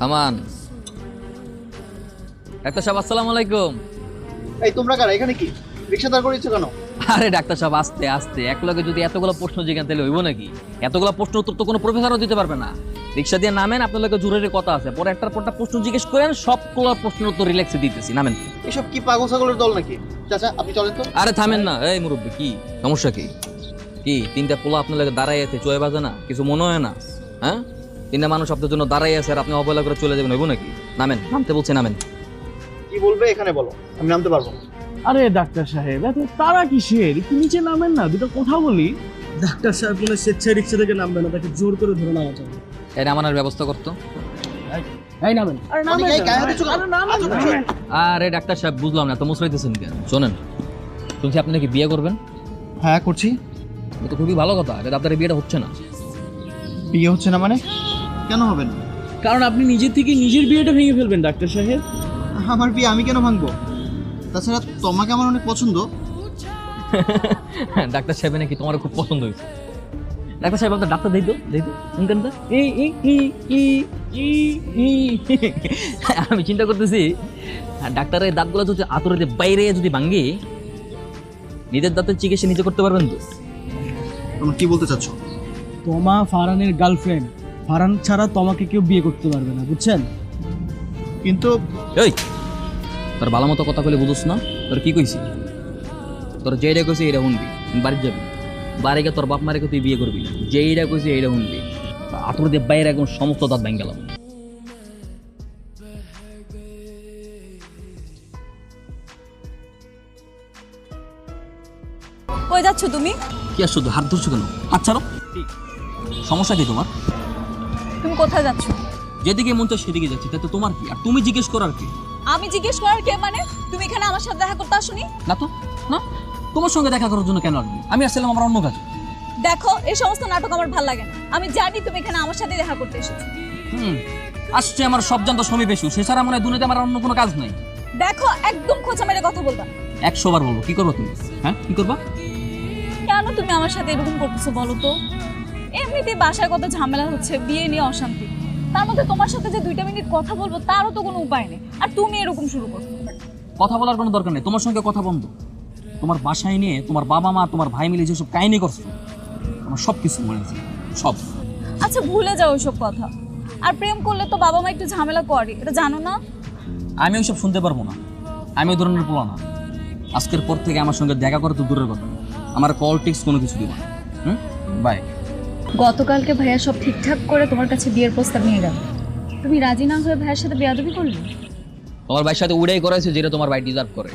আমান, doctor সাহেব আসসালামু আলাইকুম। এই তোমরা কারা এখানে? কি রিকশা দাঁড় করিয়েছো কেন? আরে ডাক্তার সাহেব আস্তে আস্তে, এক লগে যদি এতগুলো প্রশ্ন জিজ্ঞাসা তাহলে হইব নাকি? এতগুলো প্রশ্ন উত্তর তো কোনো প্রফেসরও দিতে পারবে না। রিকশা দিয়ে নামেন, আপনার লগে জরুরি কথা আছে, পরে একটার পরটা প্রশ্ন জিজ্ঞেস করেন, সবগুলো প্রশ্নের উত্তর রিল্যাক্সে দিতেছি, নামেন। এসব কি পাগল ছাগলের দল নাকি? চাচা আপনি চলেন তো। আরে থামেন না, এই মুরব্বী, কি সমস্যা? কি কি তিনটা পোলা আপনার লগে দাঁড়াই আছে, চয়ে বাজে না? কিছু মনে হয় না? হ্যাঁ, তিনটা মানুষ আপনার জন্য দাঁড়াই আছে আর আপনি অবহেলা করে চলে যাবেন, হইব নাকি? নামেন, নামতে বলছে, নামেন। কি বলবে এখানে বলো, আমি নামতে পারবো না। আরে ডাক্তার সাহেব, এত তারা কিসের? একটু নিচে নামেন না, দুটো কথা বলি। ডাক্তার সাহেব বলে স্বেচ্ছায় রিক্সা থেকে নামবে না, তাকে জোর করে ধরে নামা যাবে। এই নামানোর ব্যবস্থা করতো। এই নামেন। আরে নামেন, এই গায়ে হাত দিচ্ছ কেন? আরে নামেন। আরে ডাক্তার সাহেব, বুঝলাম না তো মুসরাইতেছেন কেন? শোনেন, শুনছি আপনি নাকি বিয়ে করবেন। হ্যাঁ করছি। এটা তো খুবই ভালো কথা, কিন্তু আপনার এই বিয়েটা হচ্ছে না। বিয়ে হচ্ছে না মানে? কেন হবে না? কারণ আপনি নিজের থেকে নিজের বিয়েটা ভেঙে ফেলবেন ডাক্তার সাহেব। আমার বিয়ে আমি কেন ভাঙবো? তাছাড়া তোমাকে আমার অনেক পছন্দ। ডাক্তার সাহেব নাকি তোমার খুব পছন্দ হয়েছে। ডাক্তার সাহেব আপনার ডাক্তার দিই তো, শুনতেন তো? আমি চিন্তা করতেছি, ডাক্তারের দাঁতগুলো যদি আতরে দিয়ে বাইরে যদি ভাঙ্গি, নিজের দাঁতের চিকিৎসা নিজে করতে পারবেন তো? তোমরা কি বলতে চাচ্ছ? তোমা ফারহানের গার্লফ্রেন্ড, ফারহান ছাড়া তোমাকে কেউ বিয়ে করতে পারবে না, বুঝছেন? কিন্তু এই তোর ভালো মতো কথা বলে বুঝোস না? তোর কি কইছি? তোর যেইটা কইছি এইটা শুনবি, বাড়ি যাবি, বাড়ি গিয়ে তোর বাপ মারে তুই বিয়ে করবি না। যেইটা কইছি এইটা শুনবি। আতর দিয়ে বাইরে একদম সমস্ত দাঁত ভেঙে গেলাম। কই যাচ্ছ তুমি? কি আর শুধু হাত ধরছো কেন? হাত ছাড়ো। সমস্যা কি তোমার? তুমি কোথায় যাচ্ছ? যেদিকে মন চায় সেদিকে যাচ্ছি, তাতে তোমার কি? আর তুমি জিজ্ঞেস করার কি? আমি জিজ্ঞেস করার কে মানে? তুমি এখানে আমার সাথে দেখা করতে আসোনি? না তো, না, তোমার সঙ্গে দেখা করার জন্য কেন আসবি? আমি আসছিলাম আমার অন্য কাজে। দেখো, এই সমস্ত নাটক আমার ভালো লাগে না। আমি জানি তুমি এখানে আমার সাথে দেখা করতে এসেছো। আসছে আমার সব জান্ত সমী বেশু, সে ছাড়া মনে হয় দুনিয়াতে আমার অন্য কোনো কাজ নাই। দেখো, একদম খোঁচা মেরে কথা বলবা না। 100 বার বলবো। কি করবো তুমি? হ্যাঁ, কি করবা? কেন তুমি আমার সাথে এরকম করতেছো বলো তো? এমনিতেই বাসায় কত ঝামেলা হচ্ছে, বিয়ে নিয়ে অশান্তি, তার মধ্যে তোমার সাথে যে 2 মিনিট কথা বলবো তারও তো কোনো উপায় নেই, আর তুমি এরকম শুরু করছো। কথা বলার কোনো দরকার নেই, তোমার সঙ্গে কথা বন্ধ। তোমার বাসায় নিয়ে তোমার বাবা মা তোমার ভাই মিলে যেসব কাহিনী করছো, আমার সব কিছু মনে আছে, সব। আচ্ছা, ভুলে যাও ওইসব কথা। আর প্রেম করলে তো বাবা মা একটু ঝামেলা করে, এটা জানো না? আমি ওইসব শুনতে পারবো না। আমি ওই ধরনের পোলা না। আজকের পর থেকে আমার সঙ্গে দেখা করে তো দূরের কথা, আমার কল টিক্স কোনো কিছু দিব না। বাই। গতকালকে ভাইয়া সব ঠিকঠাক করে তোমার কাছে বিয়ের প্রস্তাব নিয়ে গেল, তুমি রাজি না হয়ে ভাইয়ের সাথে বেয়াদবি করলে। তোমার ভাইয়ের সাথে উড়াই করাইছে যেটা তোমার ভাই ডিজার্ভ করে।